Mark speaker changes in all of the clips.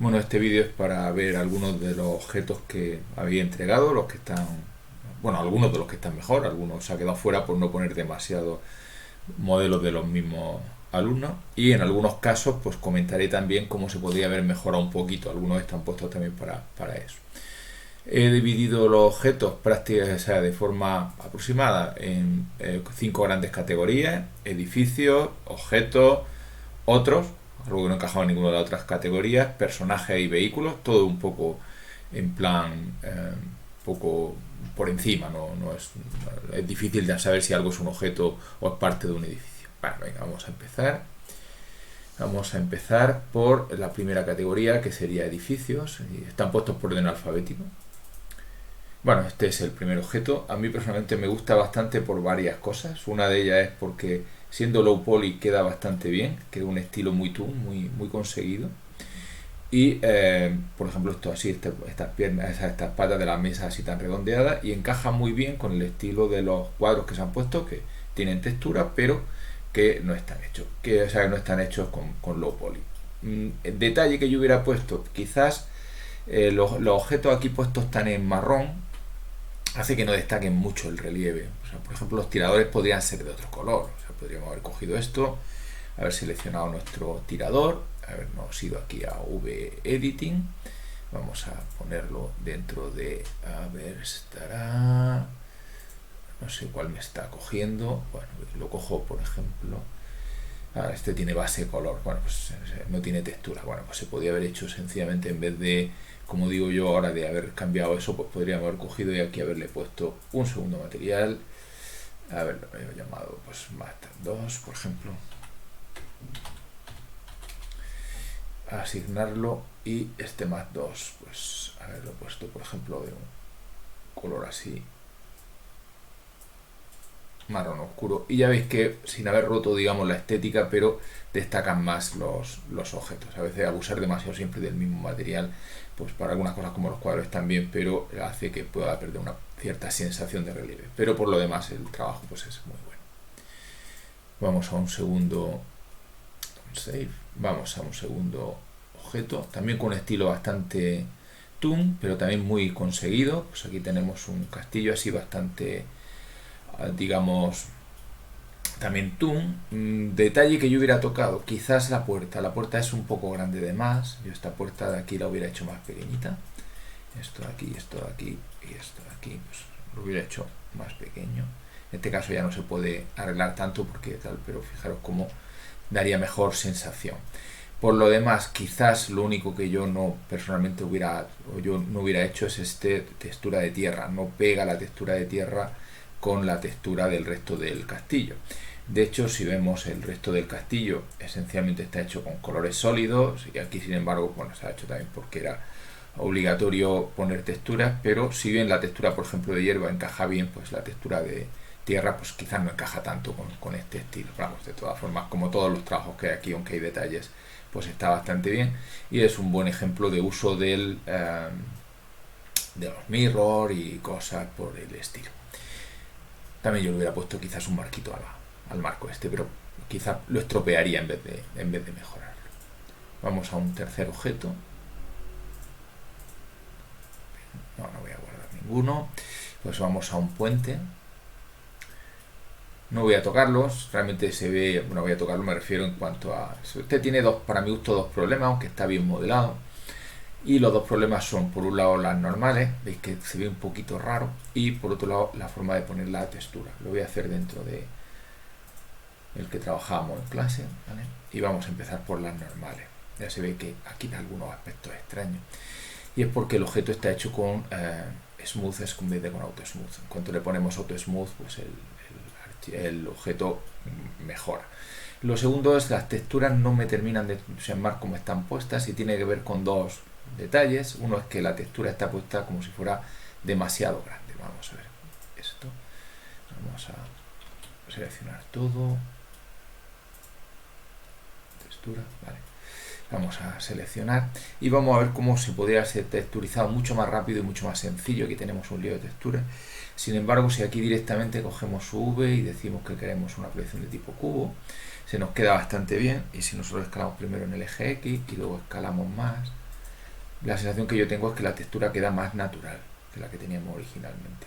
Speaker 1: Bueno, este vídeo es para ver algunos de los objetos que había entregado, los que están, bueno, algunos de los que están mejor, algunos se ha quedado fuera por no poner demasiados modelos de los mismos alumnos, y en algunos casos pues comentaré también cómo se podría haber mejorado un poquito, algunos están puestos también para eso. He dividido los objetos prácticamente, o sea, de forma aproximada en 5 grandes categorías: edificios, objetos, otros, algo que no encajaba en ninguna de las otras categorías, personajes y vehículos, todo un poco en plan, poco por encima, es difícil de saber si algo es un objeto o es parte de un edificio. Bueno, venga, vamos a empezar. Vamos a empezar por la primera categoría, que sería edificios, y están puestos por orden alfabético. Bueno, este es el primer objeto. A mí personalmente me gusta bastante por varias cosas. Una de ellas es porque siendo low poly queda bastante bien, queda un estilo muy toon, muy conseguido. Y por ejemplo esto así, estas piernas, estas patas de la mesa así tan redondeadas, y encaja muy bien con el estilo de los cuadros que se han puesto, que tienen textura pero que no están hechos, o sea, que no están hechos con low poly. El detalle que yo hubiera puesto, quizás los objetos aquí puestos están en marrón, hace que no destaquen mucho el relieve. O sea, por ejemplo, los tiradores podrían ser de otro color. O sea, podríamos haber cogido esto, haber seleccionado nuestro tirador, habernos ido aquí a V-Editing. Vamos a ponerlo dentro de, a ver, estará, no sé cuál me está cogiendo. Bueno, lo cojo, por ejemplo. Este tiene base color, bueno, pues no tiene textura. Bueno, pues se podría haber hecho sencillamente, en vez de, como digo yo ahora, de haber cambiado eso, pues podríamos haber cogido y aquí haberle puesto un segundo material, haberlo llamado pues Master 2, por ejemplo, asignarlo, y este Mat 2 pues haberlo puesto, por ejemplo, de un color así marrón oscuro, y ya veis que sin haber roto, digamos, la estética, pero destacan más los objetos. A veces abusar demasiado siempre del mismo material, pues para algunas cosas como los cuadros están bien, pero hace que pueda perder una cierta sensación de relieve. Pero por lo demás el trabajo pues es muy bueno. Vamos a un segundo save, vamos a un segundo objeto, también con un estilo bastante toon, pero también muy conseguido. Pues aquí tenemos un castillo así bastante, digamos, también toon. Detalle que yo hubiera tocado, quizás la puerta es un poco grande de más, yo esta puerta de aquí la hubiera hecho más pequeñita, esto de aquí, esto de aquí y esto de aquí, pues lo hubiera hecho más pequeño. En este caso ya no se puede arreglar tanto porque tal, pero fijaros cómo daría mejor sensación. Por lo demás, quizás lo único que yo no personalmente no hubiera hecho es textura de tierra, no pega la textura de tierra con la textura del resto del castillo. De hecho, si vemos el resto del castillo, esencialmente está hecho con colores sólidos, y aquí sin embargo, bueno, se ha hecho también porque era obligatorio poner texturas, pero si bien la textura, por ejemplo, de hierba encaja bien, pues la textura de tierra pues quizás no encaja tanto con este estilo. Vamos, de todas formas, como todos los trabajos que hay aquí, aunque hay detalles, pues está bastante bien, y es un buen ejemplo de uso de los mirror y cosas por el estilo. También yo le hubiera puesto quizás un marquito al marco este, pero quizás lo estropearía en vez de mejorarlo. Vamos a un tercer objeto. No voy a guardar ninguno. Pues vamos a un puente. No voy a tocarlos, realmente se ve, no voy a tocarlo, me refiero en cuanto a... Este tiene para mi gusto dos problemas, aunque está bien modelado. Y los dos problemas son, por un lado, las normales, veis que se ve un poquito raro, y por otro lado, la forma de poner la textura. Lo voy a hacer dentro de el que trabajábamos en clase, ¿vale? Y vamos a empezar por las normales. Ya se ve que aquí hay algunos aspectos extraños. Y es porque el objeto está hecho con smooth en vez de con auto smooth. En cuanto le ponemos auto smooth, pues el objeto mejora. Lo segundo es las texturas no me terminan de entusiasmar como están puestas, y tiene que ver con dos detalles. Uno es que la textura está puesta como si fuera demasiado grande. Vamos a ver esto. Vamos a seleccionar todo. Textura, vale. Vamos a seleccionar y vamos a ver cómo se podría ser texturizado mucho más rápido y mucho más sencillo. Aquí tenemos un lío de texturas. Sin embargo, si aquí directamente cogemos su V y decimos que queremos una proyección de tipo cubo, se nos queda bastante bien. Y si nosotros escalamos primero en el eje X y luego escalamos más, la sensación que yo tengo es que la textura queda más natural que la que teníamos originalmente.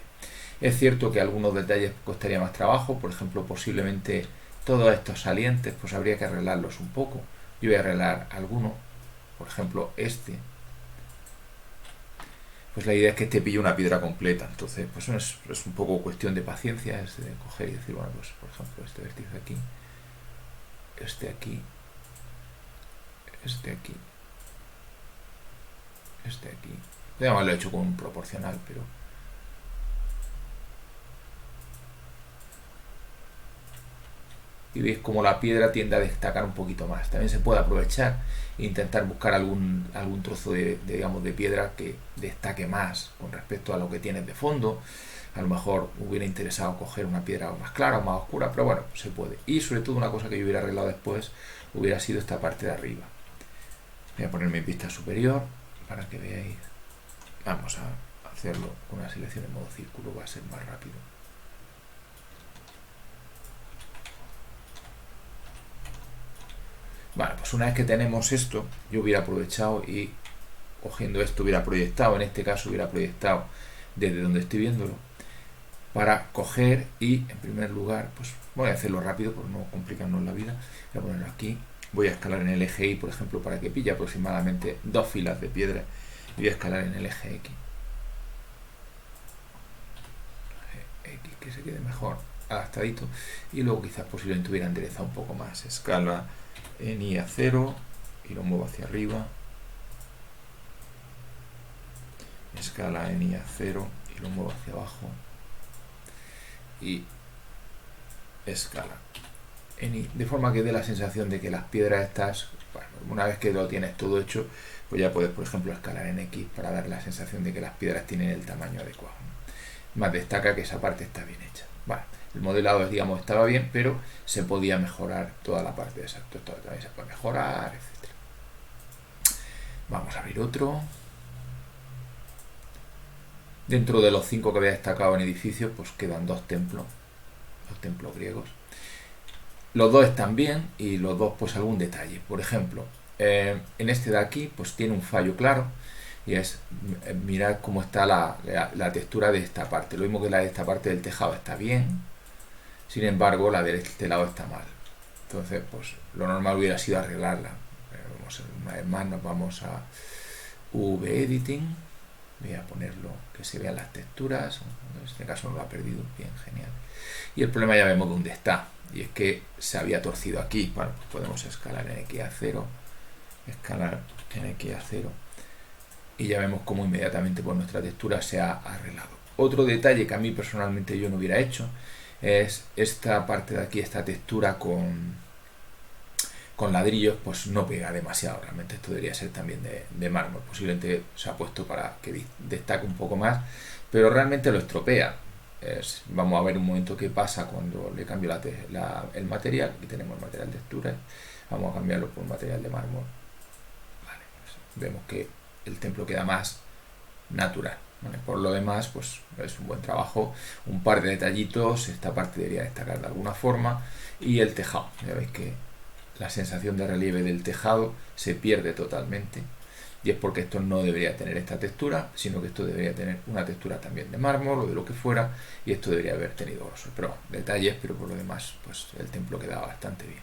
Speaker 1: Es cierto que algunos detalles costaría más trabajo, por ejemplo, posiblemente todos estos salientes, pues habría que arreglarlos un poco. Yo voy a arreglar algunos, por ejemplo este. Pues la idea es que este pille una piedra completa, entonces pues es un poco cuestión de paciencia, es de coger y decir, bueno, pues por ejemplo este vértice aquí, este aquí, este aquí, este aquí. Podríamos haberlo hecho con un proporcional, pero y veis como la piedra tiende a destacar un poquito más. También se puede aprovechar e intentar buscar algún trozo digamos, de piedra que destaque más con respecto a lo que tienes de fondo. A lo mejor hubiera interesado coger una piedra más clara o más oscura, pero bueno, se puede. Y sobre todo una cosa que yo hubiera arreglado después hubiera sido esta parte de arriba. Voy a poner mi vista superior para que veáis. Vamos a hacerlo con una selección en modo círculo, va a ser más rápido. Vale, pues una vez que tenemos esto, yo hubiera aprovechado y cogiendo esto hubiera proyectado, en este caso hubiera proyectado desde donde estoy viéndolo, para coger y en primer lugar, pues voy a hacerlo rápido por no complicarnos la vida, voy a ponerlo aquí, voy a escalar en el eje Y, por ejemplo, para que pille aproximadamente 2 filas de piedra, y voy a escalar en el eje X, que se quede mejor adaptadito, y luego quizás posiblemente hubiera enderezado un poco más, escala en Y a 0 y lo muevo hacia arriba, escala en Y a 0 y lo muevo hacia abajo, y escala en Y, de forma que dé la sensación de que las piedras estas, bueno, una vez que lo tienes todo hecho, pues ya puedes, por ejemplo, escalar en X para dar la sensación de que las piedras tienen el tamaño adecuado, ¿no? Más destaca que esa parte está bien hecha. Vale, el modelado, digamos, estaba bien, pero se podía mejorar toda la parte de esa. Esto también se puede mejorar, etc. Vamos a abrir otro. Dentro de los 5 que había destacado en edificios, pues quedan 2 templos griegos. Los 2 están bien y los 2 pues algún detalle. Por ejemplo, en este de aquí pues tiene un fallo claro y es mirar cómo está la textura de esta parte. Lo mismo que la de esta parte del tejado está bien, sin embargo la de este lado está mal. Entonces pues lo normal hubiera sido arreglarla. Una vez más nos vamos a V-Editing. Voy a ponerlo que se vean las texturas, en este caso no lo ha perdido, bien, genial. Y el problema ya vemos dónde está, y es que se había torcido aquí. Bueno, pues podemos escalar en X a 0, escalar en X a 0, y ya vemos cómo inmediatamente pues, nuestra textura se ha arreglado. Otro detalle que a mí personalmente yo no hubiera hecho es esta parte de aquí, esta textura con ladrillos, pues no pega demasiado. Realmente esto debería ser también de mármol. Posiblemente se ha puesto para que destaque un poco más, pero realmente lo estropea. Vamos a ver un momento qué pasa cuando le cambio el material. Aquí tenemos el material de textura, vamos a cambiarlo por un material de mármol. Vale, pues vemos que el templo queda más natural. ¿Vale? Por lo demás, pues es un buen trabajo, un par de detallitos, esta parte debería destacar de alguna forma, y el tejado, ya veis que la sensación de relieve del tejado se pierde totalmente, y es porque esto no debería tener esta textura, sino que esto debería tener una textura también de mármol o de lo que fuera, y esto debería haber tenido grosor, pero detalles, pero por lo demás pues el templo quedaba bastante bien.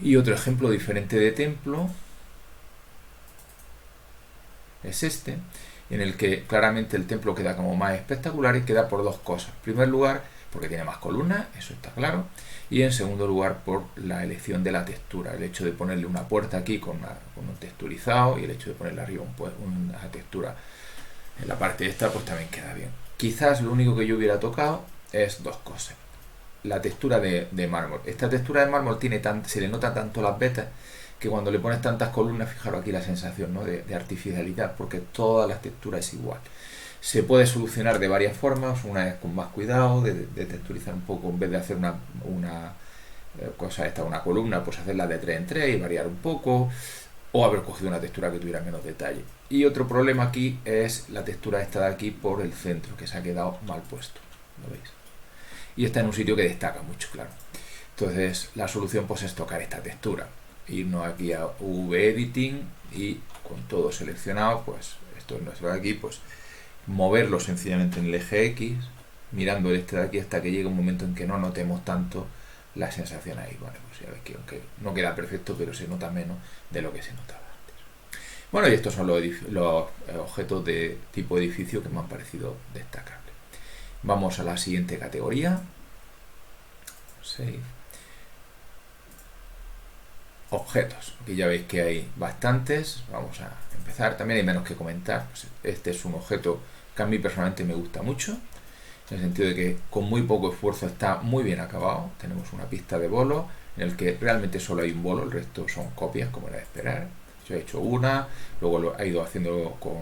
Speaker 1: Y otro ejemplo diferente de templo es este, en el que claramente el templo queda como más espectacular y queda por dos cosas. En primer lugar, porque tiene más columnas, eso está claro, y en segundo lugar por la elección de la textura, el hecho de ponerle una puerta aquí con un texturizado y el hecho de ponerle arriba una textura en la parte esta, pues también queda bien. Quizás lo único que yo hubiera tocado es dos cosas. La textura de mármol. Esta textura de mármol se le nota tanto las vetas que cuando le pones tantas columnas, fijaros aquí la sensación, ¿no?, de artificialidad, porque toda la textura es igual. Se puede solucionar de varias formas, una es con más cuidado, de texturizar un poco, en vez de hacer una columna, pues hacerla de 3 en 3 y variar un poco, o haber cogido una textura que tuviera menos detalle. Y otro problema aquí es la textura esta de aquí por el centro, que se ha quedado mal puesto, ¿lo veis? Y está en un sitio que destaca mucho, claro. Entonces la solución pues es tocar esta textura. irnos aquí a V Editing y con todo seleccionado, pues esto es nuestro de aquí, pues moverlo sencillamente en el eje X, mirando el este de aquí hasta que llegue un momento en que no notemos tanto la sensación ahí. Vale, pues ya ves que aunque no queda perfecto, pero se nota menos de lo que se notaba antes. Bueno, y estos son los objetos de tipo edificio que me han parecido destacables. Vamos a la siguiente categoría. Save. Objetos. Aquí ya veis que hay bastantes. Vamos a empezar. También hay menos que comentar. Pues este es un objeto que a mí personalmente me gusta mucho, en el sentido de que con muy poco esfuerzo está muy bien acabado. Tenemos una pista de bolos en el que realmente solo hay un bolo, el resto son copias, como era de esperar. Yo he hecho una, luego lo he ido haciendo con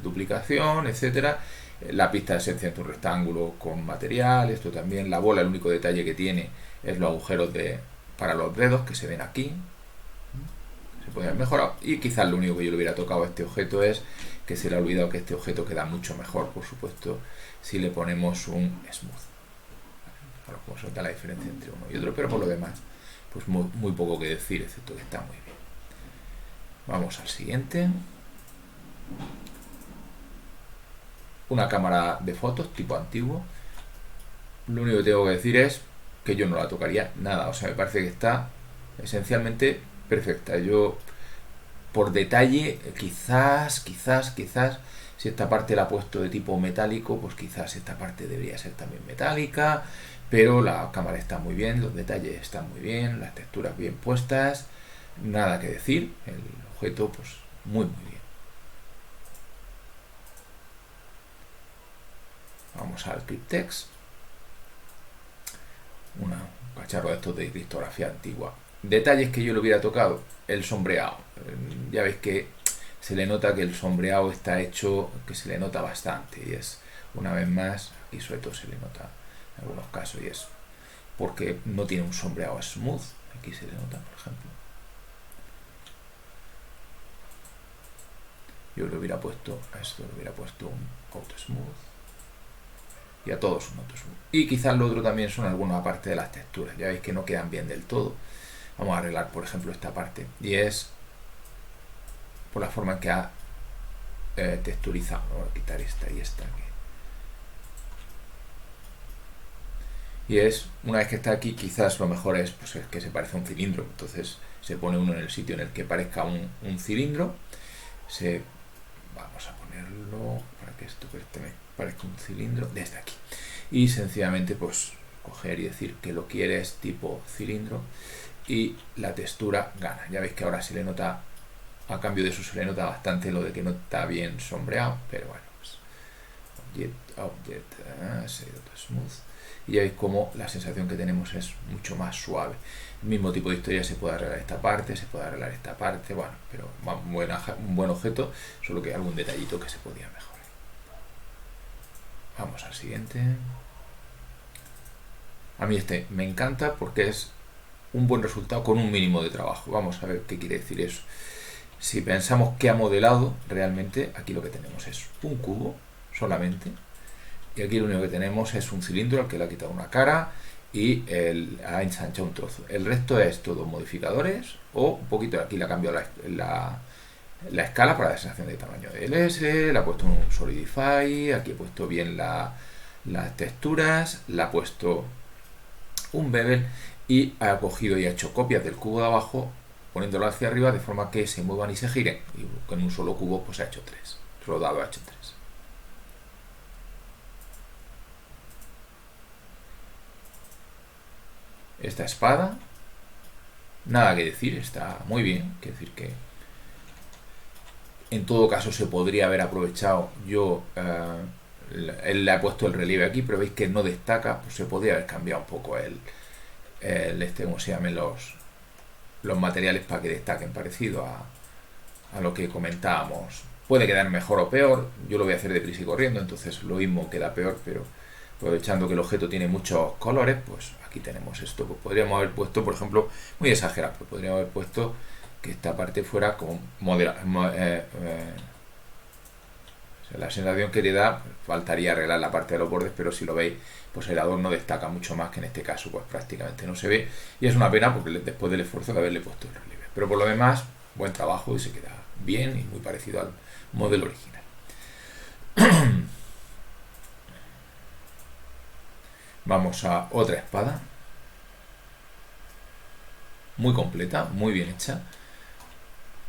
Speaker 1: duplicación, etcétera. La pista es sencillamente un rectángulo con material. Esto también, la bola, el único detalle que tiene es los agujeros para los dedos que se ven aquí. Se puede haber mejorado, y quizás lo único que yo le hubiera tocado a este objeto es que se le ha olvidado que este objeto queda mucho mejor, por supuesto, si le ponemos un smooth. Ahora, como se nota la diferencia entre uno y otro, pero por lo demás, pues muy poco que decir, excepto que está muy bien. Vamos al siguiente. Una cámara de fotos tipo antiguo. Lo único que tengo que decir es que yo no la tocaría nada, o sea, me parece que está esencialmente perfecta. Yo, por detalle, quizás, si esta parte la he puesto de tipo metálico, pues quizás esta parte debería ser también metálica, pero la cámara está muy bien, los detalles están muy bien, las texturas bien puestas, nada que decir, el objeto pues muy bien. Vamos al Cryptex, un cacharro de estos de criptografía antigua. Detalles que yo le hubiera tocado, el sombreado. Ya veis que se le nota que el sombreado está hecho, que se le nota bastante, y es, una vez más, y sobre todo se le nota en algunos casos, y es porque no tiene un sombreado smooth. Aquí se le nota, por ejemplo. Yo le hubiera puesto a esto, le hubiera puesto un auto smooth, y a todos un auto smooth. Y quizás lo otro también son algunas partes de las texturas, ya veis que no quedan bien del todo. Vamos a arreglar, por ejemplo, esta parte, y es por la forma en que ha texturizado. Voy a quitar esta y esta aquí. Y es, una vez que está aquí, quizás lo mejor es, pues, es que se parece a un cilindro. Entonces se pone uno en el sitio en el que parezca un cilindro. Vamos a ponerlo para que esto parezca un cilindro desde aquí. Y sencillamente pues coger y decir que lo quieres tipo cilindro, y la textura gana. Ya veis que ahora se le nota, a cambio de eso se le nota bastante lo de que no está bien sombreado, pero bueno, pues object smooth, y ya veis como la sensación que tenemos es mucho más suave. El mismo tipo de historia, se puede arreglar esta parte, se puede arreglar esta parte, bueno, pero un buen objeto, solo que algún detallito que se podía mejorar. Vamos al siguiente. A mí este me encanta porque es un buen resultado con un mínimo de trabajo. Vamos a ver qué quiere decir eso. Si pensamos que ha modelado, realmente aquí lo que tenemos es un cubo solamente, y aquí lo único que tenemos es un cilindro al que le ha quitado una cara y ha ensanchado un trozo. El resto es todo modificadores, o un poquito, aquí le ha cambiado la escala para la sensación de tamaño de LS, le ha puesto un Solidify, aquí he puesto bien las texturas, le ha puesto un bevel, y ha cogido y ha hecho copias del cubo de abajo poniéndolo hacia arriba de forma que se muevan y se giren, y con un solo cubo pues ha hecho 3, solo dado ha hecho 3. Esta espada, nada que decir, está muy bien, quiere decir que en todo caso se podría haber aprovechado. Yo él le ha puesto el relieve aquí, pero veis que no destaca, pues se podría haber cambiado un poco ¿cómo se llaman los materiales para que destaquen, parecido a lo que comentábamos. Puede quedar mejor o peor, yo lo voy a hacer deprisa y corriendo, entonces lo mismo queda peor, pero aprovechando que el objeto tiene muchos colores, pues aquí tenemos esto. Pues podríamos haber puesto, por ejemplo, muy exagerado, pues podríamos haber puesto que esta parte fuera como la sensación que te da, faltaría arreglar la parte de los bordes, pero si lo veis, pues el adorno destaca mucho más, que en este caso pues prácticamente no se ve, y es una pena porque después del esfuerzo de haberle puesto el relieve. Pero por lo demás, buen trabajo y se queda bien y muy parecido al modelo original. Vamos a otra espada, muy completa, muy bien hecha.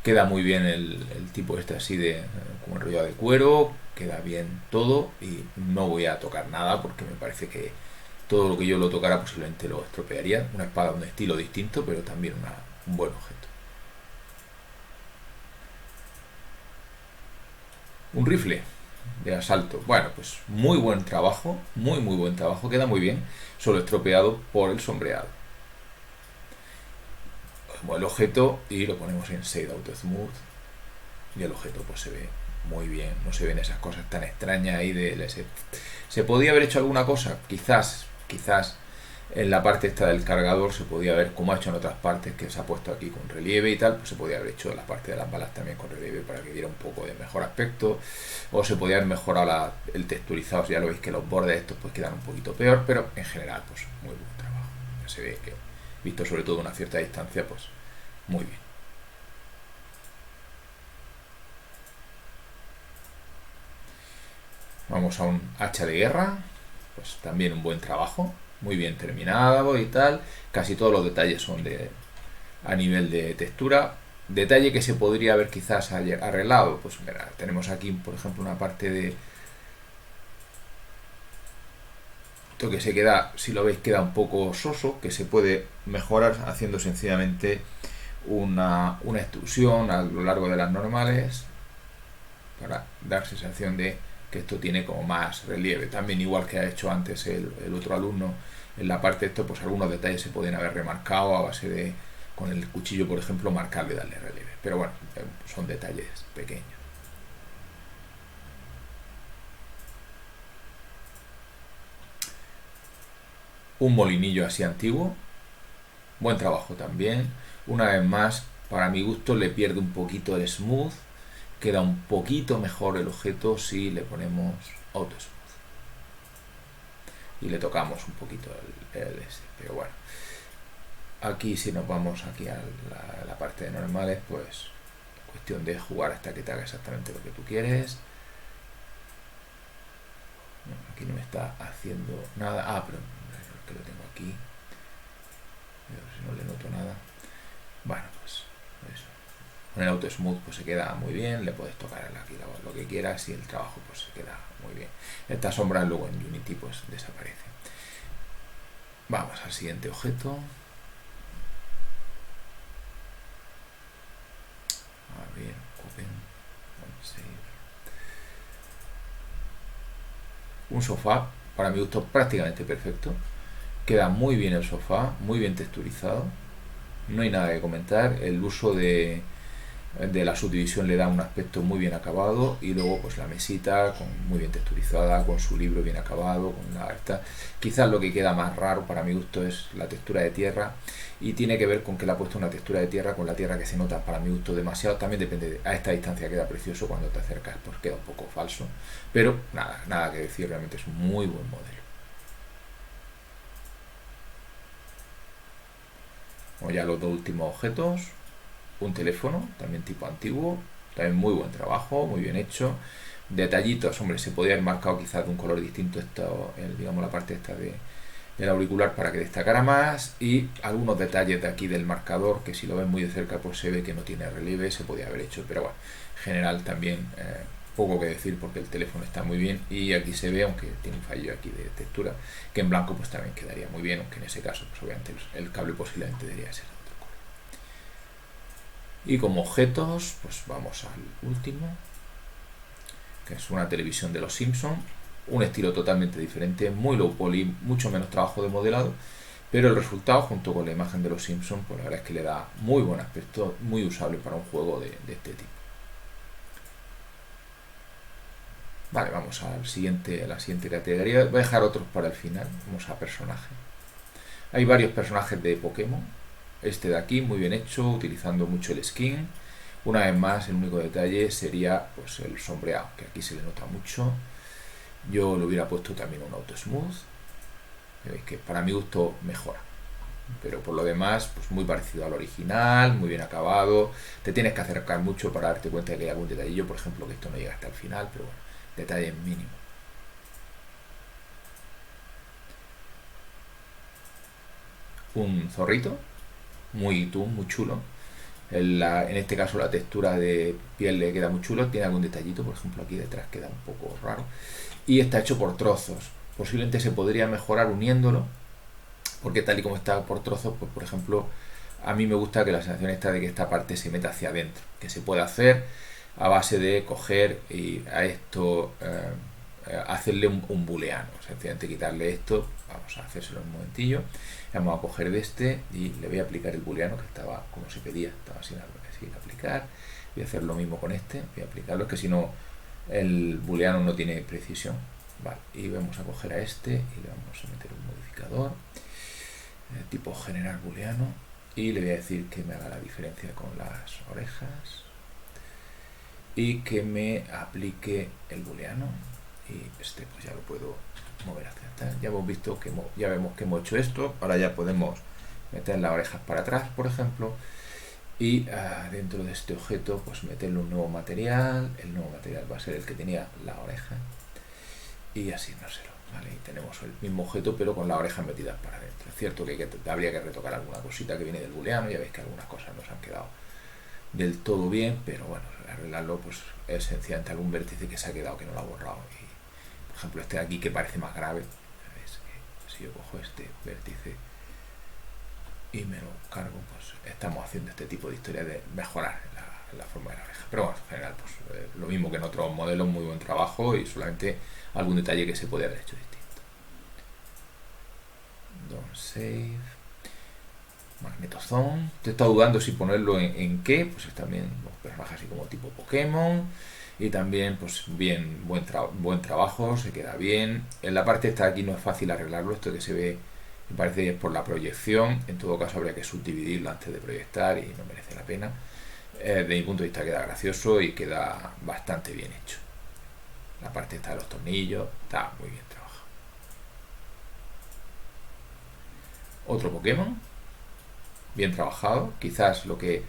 Speaker 1: Queda muy bien el tipo este así de como enrollado de cuero, queda bien todo y no voy a tocar nada porque me parece que todo lo que yo lo tocara posiblemente lo estropearía. Una espada de un estilo distinto, pero también un buen objeto. Un rifle de asalto. Bueno, pues muy buen trabajo, muy buen trabajo, queda muy bien, solo estropeado por el sombreado. Como el objeto y lo ponemos en Shade Auto Smooth y el objeto pues se ve muy bien, no se ven esas cosas tan extrañas ahí de LS. ¿Se podía haber hecho alguna cosa? Quizás en la parte esta del cargador se podía ver, como ha hecho en otras partes, que se ha puesto aquí con relieve y tal, pues se podía haber hecho en la parte de las balas también con relieve para que diera un poco de mejor aspecto, o se podía haber mejorado el texturizado. Ya lo veis que los bordes estos pues quedan un poquito peor, pero en general pues muy buen trabajo. Ya se ve que, visto sobre todo a una cierta distancia, pues muy bien. Vamos a un hacha de guerra, pues también un buen trabajo, muy bien terminado y tal. Casi todos los detalles son a nivel de textura. Detalle que se podría haber quizás arreglado, pues mira, tenemos aquí por ejemplo una parte de esto que se queda, si lo veis, queda un poco soso, que se puede mejorar haciendo sencillamente una extrusión a lo largo de las normales para dar sensación de que esto tiene como más relieve. También, igual que ha hecho antes el otro alumno en la parte de esto, pues algunos detalles se pueden haber remarcado a base de, con el cuchillo por ejemplo, marcarle, darle relieve. Pero bueno, son detalles pequeños. Un molinillo así antiguo, buen trabajo también. Una vez más, para mi gusto le pierde un poquito el smooth, queda un poquito mejor el objeto si le ponemos auto smooth y le tocamos un poquito el pero bueno, aquí si nos vamos aquí a la parte de normales, pues cuestión de jugar hasta que te haga exactamente lo que tú quieres. Aquí no me está haciendo nada, pero que lo tengo aquí, pero si no le noto nada. Bueno, pues eso. Con el auto smooth pues se queda muy bien, le puedes tocar aquí lo que quieras y el trabajo pues se queda muy bien. Estas sombras luego en Unity pues desaparecen. Vamos al siguiente objeto. A ver, open, save. Un sofá, para mi gusto prácticamente perfecto. Queda muy bien el sofá, muy bien texturizado. No hay nada que comentar. El uso de la subdivisión le da un aspecto muy bien acabado, y luego pues la mesita muy bien texturizada, con su libro bien acabado, con la esta. Quizás lo que queda más raro para mi gusto es la textura de tierra, y tiene que ver con que le ha puesto una textura de tierra con la tierra que se nota para mi gusto demasiado. También depende, a esta distancia queda precioso, cuando te acercas pues queda un poco falso, pero nada que decir, realmente es un muy buen modelo. O ya los dos últimos objetos. Un teléfono, también tipo antiguo, también muy buen trabajo, muy bien hecho. Detallitos, hombre, se podría haber marcado quizás de un color distinto digamos la parte esta del auricular para que destacara más, y algunos detalles de aquí del marcador que si lo ven muy de cerca pues se ve que no tiene relieve, se podía haber hecho, pero bueno, en general también poco que decir porque el teléfono está muy bien, y aquí se ve, aunque tiene un fallo aquí de textura, que en blanco pues también quedaría muy bien, aunque en ese caso pues obviamente el cable posiblemente debería ser. Y como objetos, pues vamos al último, que es una televisión de los Simpsons, un estilo totalmente diferente, muy low poly, mucho menos trabajo de modelado, pero el resultado junto con la imagen de los Simpsons, pues la verdad es que le da muy buen aspecto, muy usable para un juego de este tipo. Vale, vamos a la siguiente categoría. Voy a dejar otros para el final. Vamos a personajes. Hay varios personajes de Pokémon. Este de aquí, muy bien hecho, utilizando mucho el skin. Una vez más, el único detalle sería pues el sombreado, que aquí se le nota mucho. Yo le hubiera puesto también un auto smooth. Veis que para mi gusto mejora. Pero por lo demás, pues muy parecido al original, muy bien acabado. Te tienes que acercar mucho para darte cuenta de que hay algún detallillo, por ejemplo, que esto no llega hasta el final, pero bueno, detalles mínimos. Un zorrito, muy chulo. En este caso la textura de piel le queda muy chulo, tiene algún detallito, por ejemplo aquí detrás queda un poco raro. Y está hecho por trozos. Posiblemente se podría mejorar uniéndolo, porque tal y como está por trozos, pues por ejemplo, a mí me gusta que la sensación está de que esta parte se meta hacia adentro, que se puede hacer a base de coger y a esto hacerle un booleano, sencillamente quitarle esto, vamos a hacérselo en un momentillo, vamos a coger de este y le voy a aplicar el booleano que estaba como se pedía, estaba sin aplicar, voy a hacer lo mismo con este, voy a aplicarlo, es que si no el booleano no tiene precisión, vale, y vamos a coger a este y le vamos a meter un modificador tipo generar booleano y le voy a decir que me haga la diferencia con las orejas y que me aplique el booleano, y este pues ya lo puedo mover hacia atrás. Ya hemos visto que ya vemos que hemos hecho esto. Ahora ya podemos meter las orejas para atrás, por ejemplo, y dentro de este objeto pues meterle un nuevo material. El nuevo material va a ser el que tenía la oreja y asignárselo, ¿vale? Y tenemos el mismo objeto pero con las orejas metidas para adentro. Es cierto que habría que retocar alguna cosita que viene del booleano, ya veis que algunas cosas nos han quedado del todo bien, pero bueno, arreglarlo pues es sencillamente algún vértice que se ha quedado que no lo ha borrado. Y, por ejemplo, este de aquí que parece más grave, ¿veis? Que si yo cojo este vértice y me lo cargo, pues estamos haciendo este tipo de historia de mejorar la forma de la oreja. Pero bueno, en general, pues lo mismo que en otros modelos, muy buen trabajo y solamente algún detalle que se puede haber hecho distinto. Don't save. Magnetozone. Te he estado dudando si ponerlo en qué, pues es también un personaje así como tipo Pokémon. Y también, pues bien, buen trabajo, se queda bien. En la parte esta de aquí no es fácil arreglarlo, esto que se ve, me parece que es por la proyección. En todo caso habría que subdividirlo antes de proyectar y no merece la pena. De mi punto de vista queda gracioso y queda bastante bien hecho. La parte esta de los tornillos está muy bien trabajado. Otro Pokémon, bien trabajado. Quizás lo que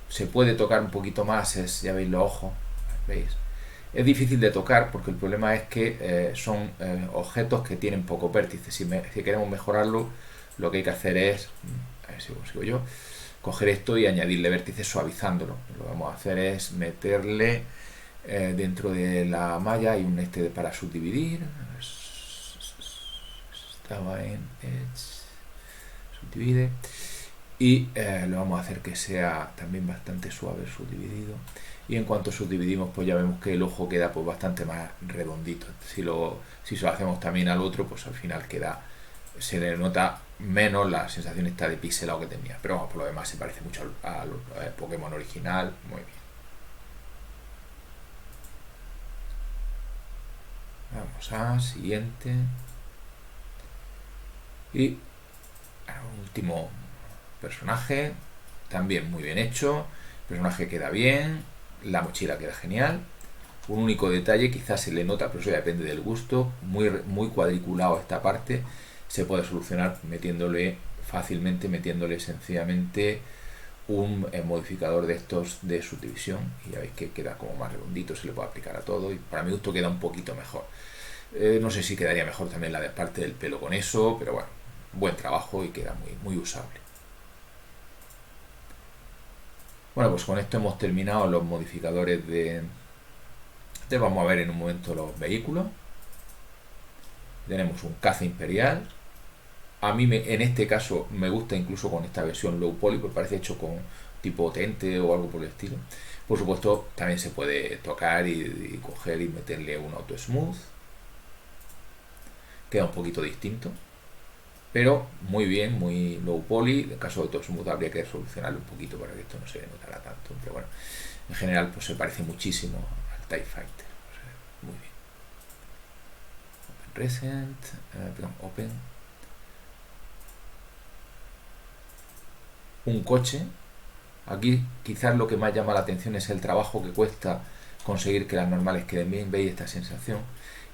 Speaker 1: se puede tocar un poquito más es, ya veis los ojos, ¿veis? Es difícil de tocar porque el problema es que son objetos que tienen poco vértice. Si queremos mejorarlo, lo que hay que hacer es, a ver si consigo yo, coger esto y añadirle vértices suavizándolo. Lo que vamos a hacer es meterle dentro de la malla, hay un para subdividir. Estaba en Edge, subdivide. Y lo vamos a hacer que sea también bastante suave subdividido, y en cuanto subdividimos pues ya vemos que el ojo queda pues bastante más redondito. Si se lo hacemos también al otro, pues al final se le nota menos la sensación esta de pixelado que tenía, pero vamos, por lo demás se parece mucho al Pokémon original. Muy bien, vamos a siguiente y último personaje, también muy bien hecho, el personaje queda bien, la mochila queda genial. Un único detalle, quizás se le nota, pero eso ya depende del gusto, muy cuadriculado esta parte, se puede solucionar fácilmente metiéndole sencillamente un modificador de estos de subdivisión, y ya veis que queda como más redondito, se le puede aplicar a todo y para mi gusto queda un poquito mejor. No sé si quedaría mejor también la de parte del pelo con eso, pero bueno, buen trabajo y queda muy usable. Bueno, pues con esto hemos terminado los modificadores vamos a ver en un momento los vehículos. Tenemos un caza imperial. A mí en este caso me gusta incluso con esta versión low poly, porque parece hecho con tipo tente o algo por el estilo. Por supuesto también se puede tocar y coger y meterle un auto smooth. Queda un poquito distinto, pero muy bien, muy low poly. En el caso de auto smooth habría que solucionarlo un poquito para que esto no se notara tanto, pero bueno, en general pues se parece muchísimo al TIE Fighter. O sea, muy bien. Open Recent, Open. Un coche Aquí quizás lo que más llama la atención es el trabajo que cuesta conseguir que las normales queden bien. Veis esta sensación.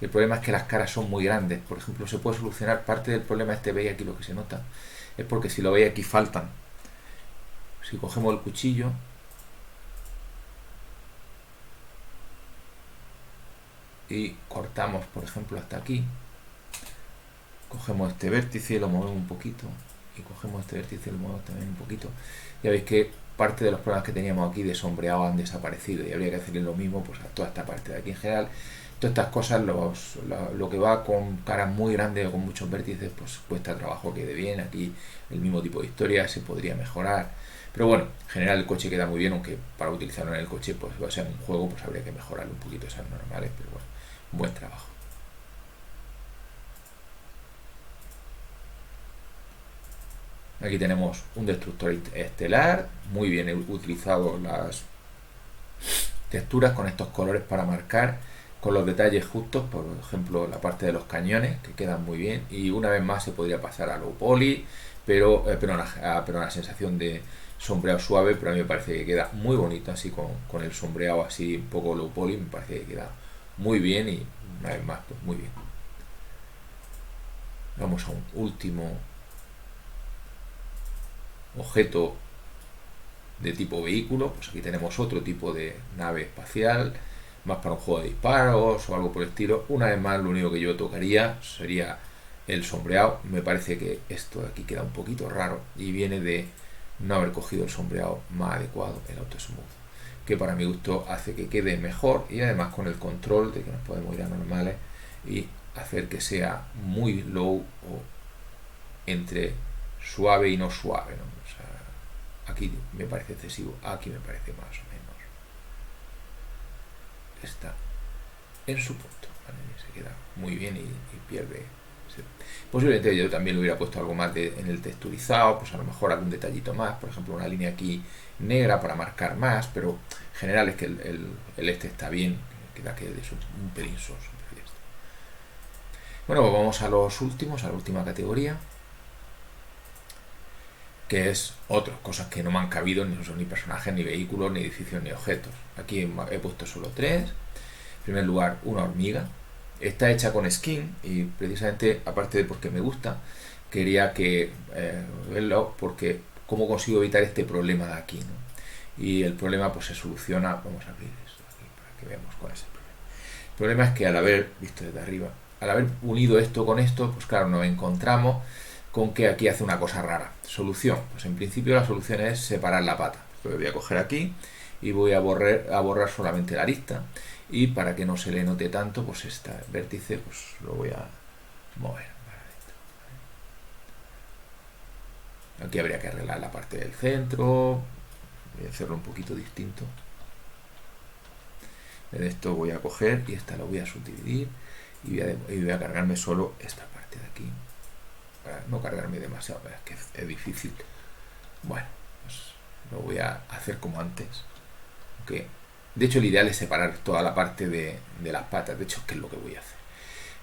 Speaker 1: El problema es que las caras son muy grandes. Por ejemplo, se puede solucionar parte del problema veis aquí lo que se nota. Es porque si lo veis aquí faltan. Si cogemos el cuchillo y cortamos, por ejemplo, hasta aquí, cogemos este vértice y lo movemos un poquito, y cogemos este vértice y lo movemos también un poquito, ya veis que parte de los problemas que teníamos aquí de sombreado han desaparecido, y habría que hacerle lo mismo pues a toda esta parte de aquí. En general, todas estas cosas, lo que va con caras muy grandes o con muchos vértices, pues cuesta trabajo que quede bien. Aquí el mismo tipo de historia se podría mejorar, pero bueno, en general el coche queda muy bien, aunque para utilizarlo en el coche, pues va a ser un juego, pues habría que mejorarle un poquito esas normales, pero bueno, buen trabajo. Aquí tenemos un destructor estelar, muy bien utilizado las texturas con estos colores para marcar, con los detalles justos, por ejemplo la parte de los cañones, que quedan muy bien, y una vez más se podría pasar a low poly, pero una sensación de sombreado suave, pero a mí me parece que queda muy bonito, así con el sombreado así un poco low poly, me parece que queda muy bien, y una vez más, pues muy bien. Vamos a un último objeto de tipo vehículo. Pues aquí tenemos otro tipo de nave espacial, más para un juego de disparos o algo por el estilo. Una vez más, lo único que yo tocaría sería el sombreado. Me parece que esto de aquí queda un poquito raro y viene de no haber cogido el sombreado más adecuado, el Auto Smooth, que para mi gusto hace que quede mejor, y además con el control de que nos podemos ir a normales y hacer que sea muy low o entre suave y no suave, ¿no? O sea, aquí me parece excesivo, aquí me parece más o menos está en su punto, ¿vale? Se queda muy bien y pierde. Posiblemente yo también le hubiera puesto algo más en el texturizado, pues a lo mejor algún detallito más, por ejemplo una línea aquí negra para marcar más, pero en general es que el este está bien, queda que es un pelín soso. Bueno, pues vamos a los últimos, a la última categoría, que es otras cosas que no me han cabido, ni son ni personajes, ni vehículos, ni edificios, ni objetos. Aquí he puesto solo 3. En primer lugar, una hormiga. Está hecha con skin y precisamente, aparte de porque me gusta, quería que verlo porque cómo consigo evitar este problema de aquí, ¿no? Y el problema pues se soluciona, vamos a abrir esto aquí para que veamos cuál es el problema. El problema es que al haber, visto desde arriba, al haber unido esto con esto, pues claro, nos encontramos con que aquí hace una cosa rara. Solución, pues en principio la solución es separar la pata. Lo voy a coger aquí y voy a borrar solamente la arista, y para que no se le note tanto, pues este vértice pues lo voy a mover. Aquí habría que arreglar la parte del centro, voy a hacerlo un poquito distinto. De esto voy a coger y esta lo voy a subdividir y voy a cargarme solo esta parte de aquí, para no cargarme demasiado, es que es difícil. Bueno, pues lo voy a hacer como antes, aunque de hecho el ideal es separar toda la parte de las patas. De hecho, ¿qué es lo que voy a hacer?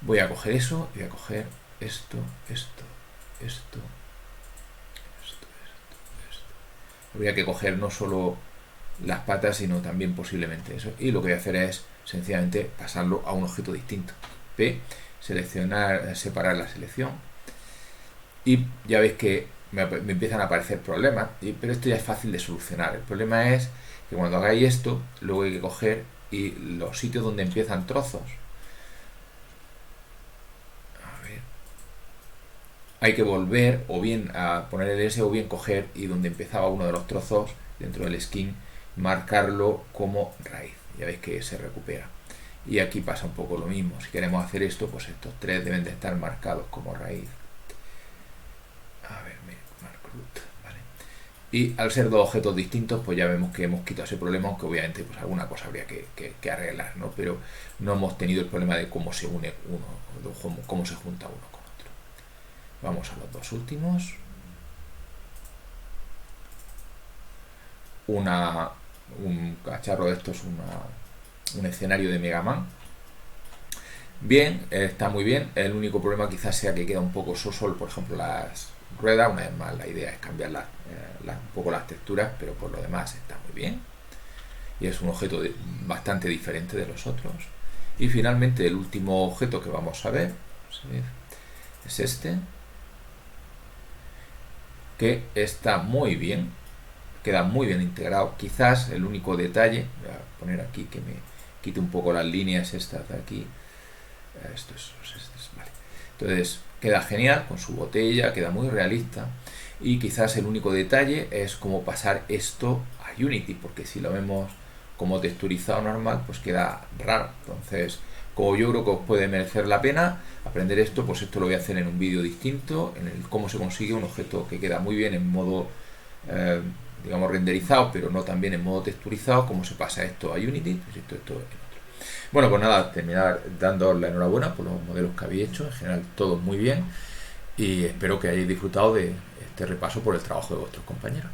Speaker 1: Voy a coger eso y voy a coger esto. Habría que coger no solo las patas, sino también posiblemente eso, y lo que voy a hacer es sencillamente pasarlo a un objeto distinto. P, seleccionar, separar la selección, y ya veis que me empiezan a aparecer problemas, pero esto ya es fácil de solucionar. El problema es que cuando hagáis esto, luego hay que coger y los sitios donde empiezan trozos, a ver, hay que volver o bien a poner el S o bien coger y donde empezaba uno de los trozos dentro del skin, marcarlo como raíz. Ya veis que se recupera. Y aquí pasa un poco lo mismo. Si queremos hacer esto, pues estos 3 deben de estar marcados como raíz. A ver, marco root, ¿vale? Y al ser dos objetos distintos, pues ya vemos que hemos quitado ese problema, aunque obviamente pues alguna cosa habría que arreglar, ¿no? Pero no hemos tenido el problema de cómo se une uno, cómo se junta uno con otro. Vamos a los dos últimos. Un cacharro de estos, un escenario de Mega Man. Bien, está muy bien. El único problema quizás sea que queda un poco soso, por ejemplo, rueda. Una vez más, la idea es cambiar un poco las texturas, pero por lo demás está muy bien. Y es un objeto bastante diferente de los otros. Y finalmente el último objeto que vamos a ver es este, que está muy bien, queda muy bien integrado. Quizás el único detalle, voy a poner aquí que me quite un poco las líneas estas de aquí. Vale. Entonces queda genial con su botella, queda muy realista. Y quizás el único detalle es cómo pasar esto a Unity, porque si lo vemos como texturizado normal, pues queda raro. Entonces, como yo creo que os puede merecer la pena aprender esto, pues esto lo voy a hacer en un vídeo distinto, en el cómo se consigue un objeto que queda muy bien en modo, digamos, renderizado, pero no también en modo texturizado, cómo se pasa esto a Unity, pues esto en otro. Bueno, pues nada, terminar dándoos la enhorabuena por los modelos que habéis hecho, en general todos muy bien, y espero que hayáis disfrutado de este repaso por el trabajo de vuestros compañeros.